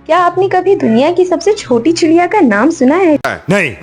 क्या आपने कभी दुनिया की सबसे छोटी चिड़िया का नाम सुना है? नहीं।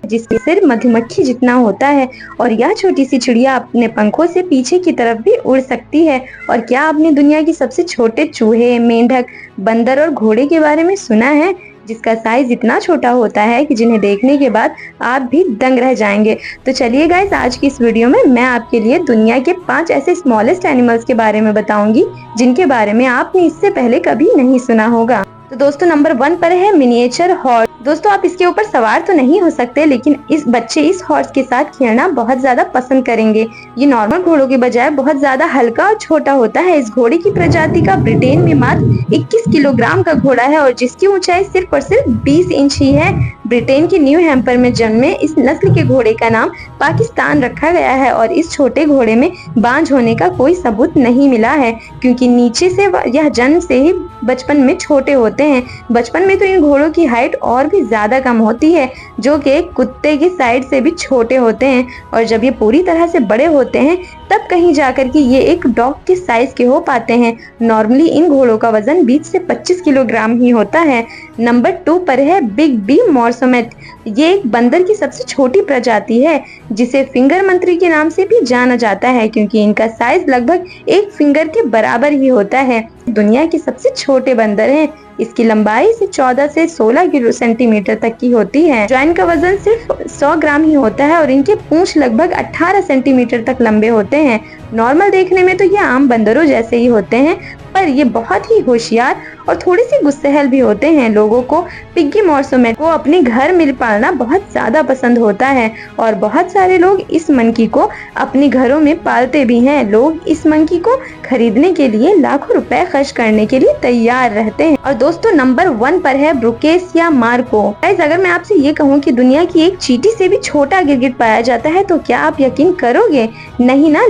जिसकी सिर मधुमक्खी जितना होता है और यह छोटी सी चिड़िया अपने पंखों से पीछे की तरफ भी उड़ सकती है। और क्या आपने दुनिया की सबसे छोटे चूहे, मेंढक, बंदर और घोड़े के बारे में सुना है, जिसका साइज इतना छोटा होता है कि जिन्हें देखने के बाद आप भी दंग रह जाएंगे। तो चलिए गाइस, आज की इस वीडियो में मैं आपके लिए दुनिया के 5 ऐसे स्मॉलेस्ट एनिमल्स के बारे में बताऊंगी जिनके बारे में आपने इससे पहले कभी नहीं सुना होगा। तो दोस्तों, नंबर 1 पर है मिनिएचर हॉर्स। दोस्तों, आप इसके ऊपर सवार तो नहीं हो सकते, लेकिन इस बच्चे इस हॉर्स के साथ खेलना बहुत ज्यादा पसंद करेंगे। ये नॉर्मल घोड़ों के बजाय बहुत ज्यादा हल्का और छोटा होता है। इस घोड़े की प्रजाति का ब्रिटेन में मात्र 21 किलोग्राम का घोड़ा है और जिसकी ऊंचाई सिर्फ और सिर्फ 20 इंच ही है। ब्रिटेन के न्यू हैम्पर में जन्मे इस नस्ल के घोड़े का नाम पाकिस्तान रखा गया है और इस छोटे घोड़े में बांझ होने का कोई सबूत नहीं मिला है, क्योंकि नीचे से यह जन्म से ही बचपन में छोटे होते हैं। बचपन में तो इन घोड़ों की हाइट और भी ज्यादा कम होती है, जो कि एक कुत्ते की साइड से भी छोटे होते हैं, और जब ये पूरी तरह से बड़े होते हैं तब कहीं जाकर के ये एक डॉग के साइज के हो पाते हैं। नॉर्मली इन घोड़ों का वजन 20 से 25 किलोग्राम ही होता है। नंबर 2 पर है बिग बी मॉर्सोमेट। ये एक बंदर की सबसे छोटी प्रजाति है, जिसे फिंगर मंत्री के नाम से भी जाना जाता है, क्योंकि इनका साइज लगभग एक फिंगर के बराबर ही होता है। दुनिया के सबसे छोटे बंदर हैं। इसकी लंबाई से 14 से 16 सेंटीमीटर तक की होती है। जो इनका वजन सिर्फ 100 ग्राम ही होता है और इनके पूंछ लगभग 18 सेंटीमीटर तक लंबे होते हैं। नॉर्मल देखने में तो ये आम बंदरों जैसे ही होते हैं, पर ये बहुत ही होशियार और थोड़ी सी गुस्सैल भी होते हैं। लोगों को पिग्गी मॉर्सोमेट को अपने घर में पालना बहुत ज्यादा पसंद होता है और बहुत सारे लोग इस मंकी को अपने घरों में पालते भी हैं। लोग इस मंकी को खरीदने के लिए लाखों रुपए खर्च करने के लिए तैयार रहते हैं। और दोस्तों, नंबर 1 पर है ब्रुकेसिया मार्को। गाइस, अगर मैं आपसे ये कहूँ कि दुनिया की एक चींटी से भी छोटा गिरगिट पाया जाता है तो क्या आप यकीन करोगे? नहीं ना।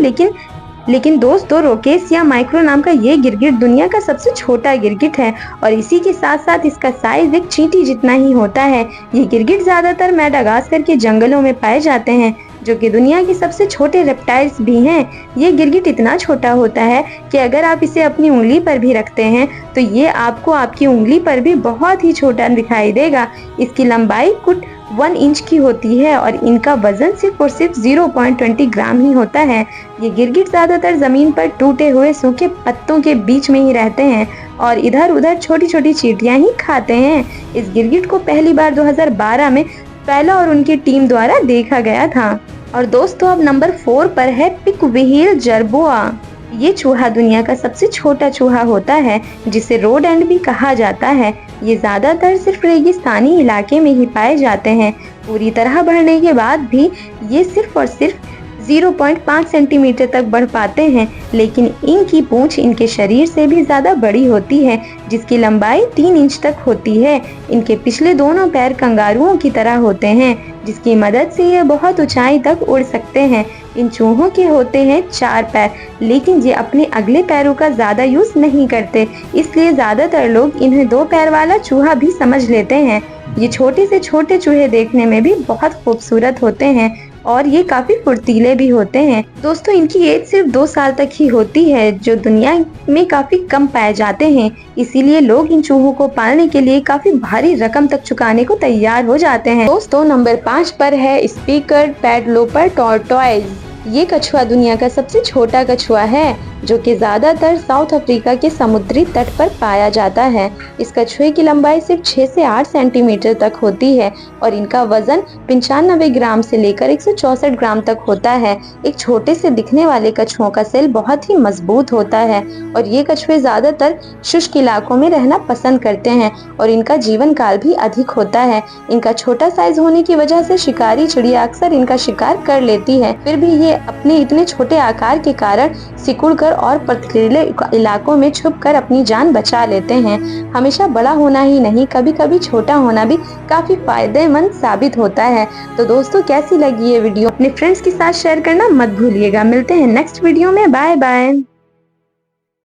लेकिन दोस्तों, रोकेसिया माइक्रो नाम का ये गिरगिट दुनिया का सबसे छोटा गिरगिट है और इसी के साथ साथ इसका साइज एक चींटी जितना ही होता है। ये गिरगिट ज्यादातर मैडागास्कर के जंगलों में पाए जाते हैं, जो कि दुनिया के सबसे छोटे रेप्टाइल्स भी हैं। ये गिरगिट इतना छोटा होता है कि अगर आप इसे अपनी उंगली पर भी रखते हैं तो ये आपको आपकी उंगली पर भी बहुत ही छोटा दिखाई देगा। इसकी लंबाई कुछ 1 इंच की होती है और इनका वजन सिर्फ और सिर्फ 0.20 ग्राम ही होता है। ये गिरगिट ज्यादातर जमीन पर टूटे हुए सूखे पत्तों के बीच में ही रहते हैं और इधर उधर छोटी छोटी चींटियां ही खाते हैं। इस गिरगिट को पहली बार 2012 में फैला और उनकी टीम द्वारा देखा गया था। और दोस्तों, अब नंबर 4 पर है पिकविहिल जर्बोआ। ये चूहा दुनिया का सबसे छोटा चूहा होता है, जिसे रोडेंट भी कहा जाता है। ये ज्यादातर सिर्फ रेगिस्तानी इलाके में ही पाए जाते हैं। पूरी तरह बढ़ने के बाद भी ये सिर्फ और सिर्फ 0.5 सेंटीमीटर तक बढ़ पाते हैं, लेकिन इनकी पूंछ इनके शरीर से भी ज्यादा बड़ी होती है, जिसकी लंबाई 3 इंच तक होती है। इनके पिछले दोनों पैर कंगारुओं की तरह होते हैं, जिसकी मदद से ये बहुत ऊंचाई तक उड़ सकते हैं। इन चूहों के होते हैं 4 पैर, लेकिन ये अपने अगले पैरों का ज्यादा यूज नहीं करते, इसलिए ज्यादातर लोग इन्हें 2 पैर वाला चूहा भी समझ लेते हैं। ये छोटे से छोटे चूहे देखने में भी बहुत खूबसूरत होते हैं और ये काफी फुर्तीले भी होते हैं। दोस्तों, इनकी एज सिर्फ 2 साल तक ही होती है, जो दुनिया में काफी कम पाए जाते हैं। इसीलिए लोग इन चूहों को पालने के लिए काफी भारी रकम तक चुकाने को तैयार हो जाते हैं। दोस्तों, नंबर 5 पर है स्पीकर पैडलोपर टॉर्टोइज। ये कछुआ दुनिया का सबसे छोटा कछुआ है, जो कि ज्यादातर साउथ अफ्रीका के समुद्री तट पर पाया जाता है। इस कछुए की लंबाई सिर्फ 6 से 8 सेंटीमीटर तक होती है और इनका वजन 95 ग्राम से लेकर 164 ग्राम तक होता है। एक छोटे से दिखने वाले कछुओं का सेल बहुत ही मजबूत होता है और ये कछुए ज्यादातर शुष्क इलाकों में रहना पसंद करते हैं और इनका जीवन काल भी अधिक होता है। इनका छोटा साइज होने की वजह से शिकारी चिड़िया अक्सर इनका शिकार कर लेती है, फिर भी ये अपने इतने छोटे आकार के कारण सिकुड़कर और पथरीले इलाकों में छुपकर अपनी जान बचा लेते हैं। हमेशा बड़ा होना ही नहीं, कभी कभी छोटा होना भी काफी फायदेमंद साबित होता है। तो दोस्तों, कैसी लगी ये वीडियो? अपने फ्रेंड्स के साथ शेयर करना मत भूलिएगा। मिलते हैं नेक्स्ट वीडियो में। Bye bye.